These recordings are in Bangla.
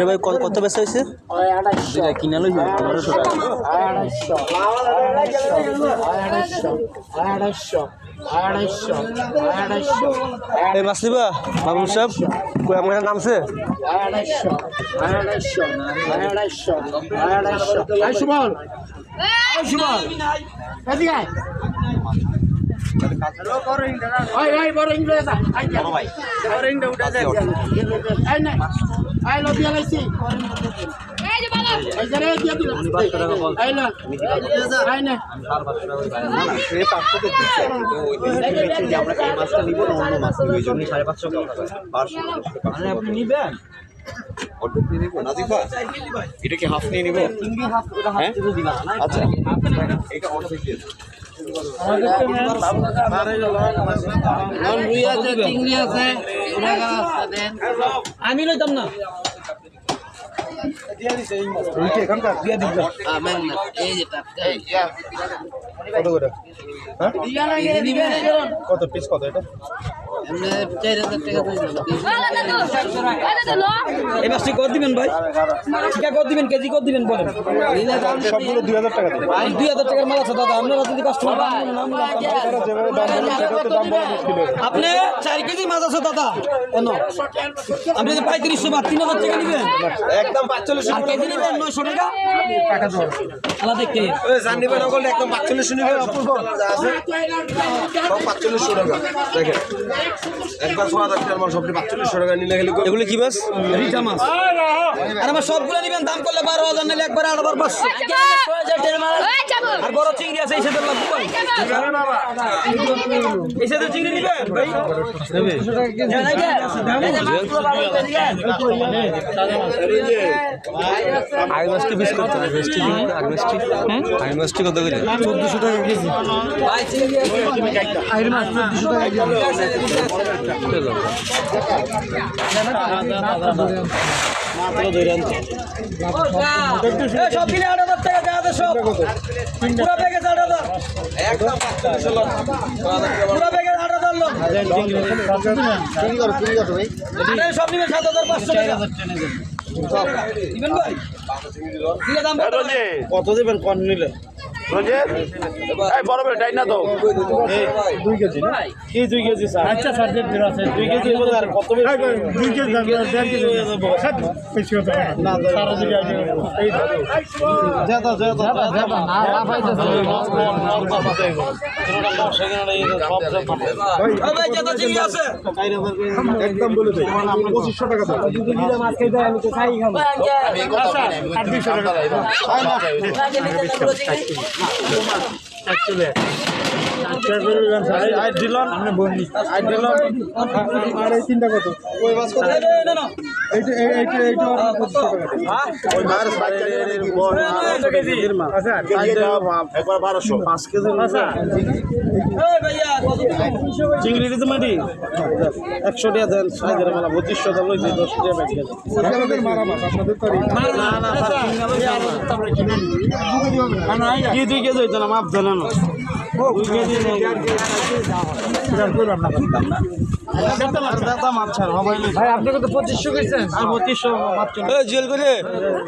ভাই কত বেচা হয়েছে? কিনা লই মাছ নিবা মাহবুব সাহেব আমার নামছে আপনি নিবেন এটা কি হাফ নিয়ে নিব? আচ্ছা আমি লইতাম না কত পিস কত এটা? এই মাছটি কত দিবেন ভাই? কত দিবেন কেজি কত দিবেন বলেন? সবগুলো 2000 টাকা দিবেন। 2000 টাকার মাল আছে দাদা, আপনারা যদি কাস্টমার আপনি 4 কেজি মাছ আছে দাদা কেন আপনি যদি 3500 বা 3000 টাকা নেবেন একদম 4500 কেজি নেবেন 900 টাকা টাকা দাও আলাদা দেখতে ওই জান নেবেন ওগুলো একদম 4500 নেবেন অপূর্ব আছে সব 4500 টাকা দেখেন একবার 6000 টাকার মাল সবটি 4500 টাকা নিলে গেলে এগুলো কি মাছ? রিটা মাছ। আর আমার সবগুলো নেবেন দাম করলে 12000 নিলে একবার 8500 আর বড় চিংড়ি আছে এই সাথে লাগবে এই সাথে চিংড়ি নেবেন ভাই আগে মাছটি বিশ করতে হবে বেশটি আগে মাছটি কত করে? 1400 টাকা কেজি ভাই চিংড়ি আগে মাছ 1400 টাকা কেজি মাত্র ধরে আনতে সব দিলে 8000 টাকা দেওয়া আছে সব পুরো প্যাকেজ 8000 একদম 4500 লোক পুরো প্যাকেজ 8000 লোক চিংড়ি করো ভাই আরে সব নিবেন 7500 টাকা দিবেন ভাই দিলে দাম কত দিবেন কোন নিলে এই বড় বড় ডাইনা দাও 2 কেজি না কি 2 কেজি স্যার আচ্ছা স্যার যে দিরা আছে 2 কেজি আর কত 2 কেজি 1.5 কেজি বেশি কথা না সারা দিকে এই দাদা না লাফাইতেছে ভাই কত চিংড়ি আছে একদম বলে দেই 2500 টাকা দাও যদি দিলে মাছ খাইতে আমি তো খাই খাবো আমি কত 800 টাকা দাও Actually, I dilan. আর এই তিনটা কত? ওই মাছ কত? না এইটা ওই মাছ বাইরের বড় 800 কেজির মাছ আচ্ছা একবার 1200 5 কেজি আচ্ছা এই ভাইয়া কত চিংড়ি দিতে মাটি 100 টাকা দেন সাইজের মালা 2500 টাকা লইছে 10 টাকা ব্যাগ গেছে আপনাদের মারা মাছ আপনাদের তরি না তারপরে কিনে না কি 2 কেজি হইতো না মাপ দেন না 2 কেজি ভাই আপনি কত 2500 কইছেন আর 2500 মাত্র জেল করে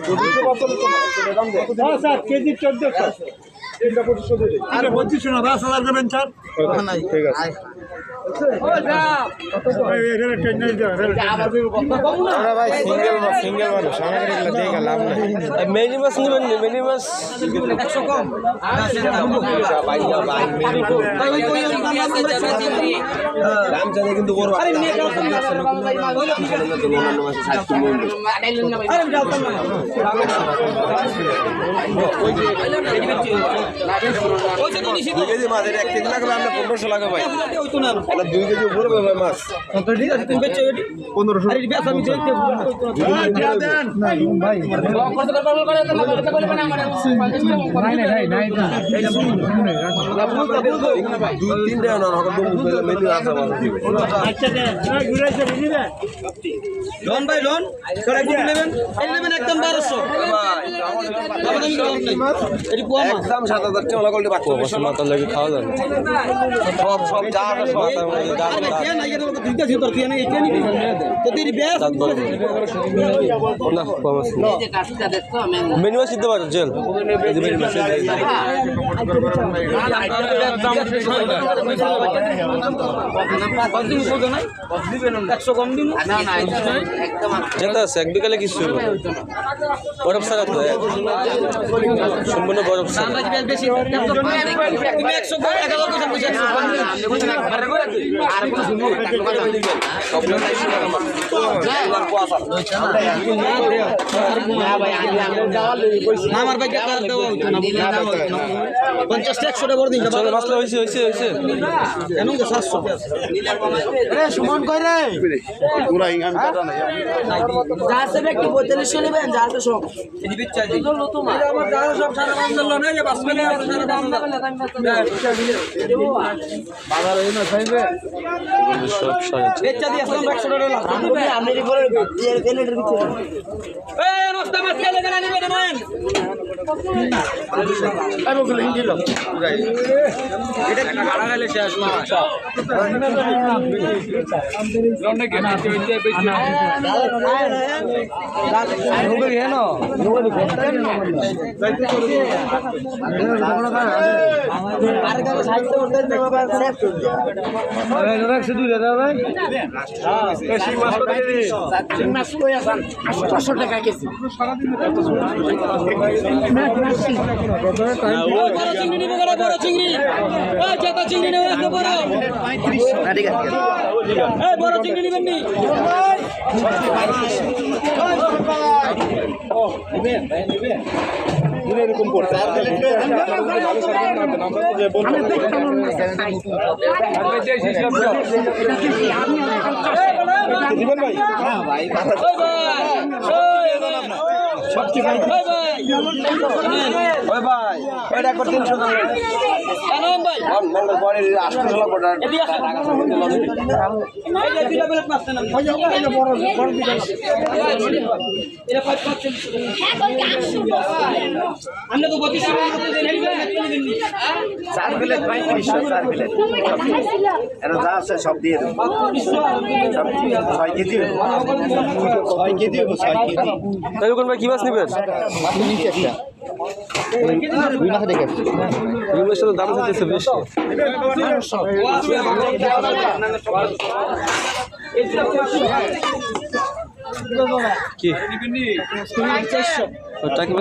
2500 স্যার কেজি 1400 এটা 2500 দিই আরে 2500 না 10000 করবেন স্যার নাই ঠিক আছে ও যা কত এখানে টেনশন দাও আমরা ভাই সিঙ্গেল মানুষ আমাদের এগুলো দেখে লাভ নাই মিনিমাস নেবেন মিনিমাস 100 কম ভাই মেরি কো ভাই ওই কোই দাম জানে কিন্তু বড় আরে নিয়ে যাও আরে যাও ওই যে ওই যে তো নিষিদ্ধ এই যে মাঝে 1 কেজি লাগবে আমরা 1500 লাগবে ভাই ওই তো না এটা 2 কেজি উপরে ভাই মাছ তো ঠিক আছে তুমি বেচো এটি 1500 আরে বেচ আমি দেখতে দেন না ভাই দুই তিনটা না হকর দম মেলি আছে আমার আচ্ছা দেন ঘুরাইছে দিবেন লোন ভাই লোন করে গুড নেবেন এই নেবেন একদম 1200 ভাই আমাদের লোন নেই এটি পোয়া মাছ একদম 7000 টাকা ওলা করলে বাকি বসে মাথা লাগি খাওয়া যাবে সব যা আছে সব আরে কেন না এর লোক দুইটা ছিল তুই না এটা নিবি তো তুই বেচ না কমাস মেনু আছে দিতে পারো জেল মেনু আছে যেটা আছে এক বিকালে কিছু বরফ সারা তো সম্পূর্ণ বরফ সারা আমার ভাই পঞ্চাশ টাকা 100 টাকা বড় দিন মাসলা হয়েছে কেন 700 সুমন কই রে যাচ্ছে ব্যক্তি 4500 নেবেন যাচ্ছে সব এই বিচ্ছা জি আমার যারা সব সারা বান্দর লো না যে বাস পেলে আর সারা বান্দর বাজার হই না চাইবে সব সারা বেচ্চা দিয়ে আসলাম 100 টাকা লাভ আপনি রে করে প্লেটের ভিতরে এই নষ্ট মাছ কেলে কেন নেবেন নেন আমি বলে হিন্দি লোক এটা কি গাড়া গেলে শেষ মাছ লন্ডে কেন হইতে বেশি হবে কেন আরে কাছে সাইডে উঠতে দেব বাবা সেফ আরে রাখ শুধু রে ভাই বেশি মাছ কত দিবি মাছ কই আছেন 800 টাকা কেজি সারা দিন বড় চিংড়ি নিব বড় চিংড়ি ওই জেতা চিংড়ি নেব এত বড় 35 না ঠিক আছে এই বড় চিংড়ি নেবেন নি ও নেবেন ভাই নেবেন এরকম করতে দিবেন ভাই হ্যাঁ ভাই সবচেয়ে ভাই ওই ভাই এটা কত 300 টাকা কেন ভাই মঙ্গল পরে 800 টাকা পড়া এদিকে টাকা এই যে দুইটা প্লেট মাছ নেন ভাই এটা বড় দিটা এটা 5 হ্যাঁ কই 800 আমরা তো 25 টাকা মতো দেন হেলি দেন নি 4 প্লেট 35 4 প্লেট এর যা আছে সব দিয়ে দেব 6 কেজি 6 কেজি 6 কেজি তাই কোন ভাই কি মাছ নেবেন নিচে একটা দুই মাথা দেখে এই মাছের দাম হচ্ছে বেশি কি টাকা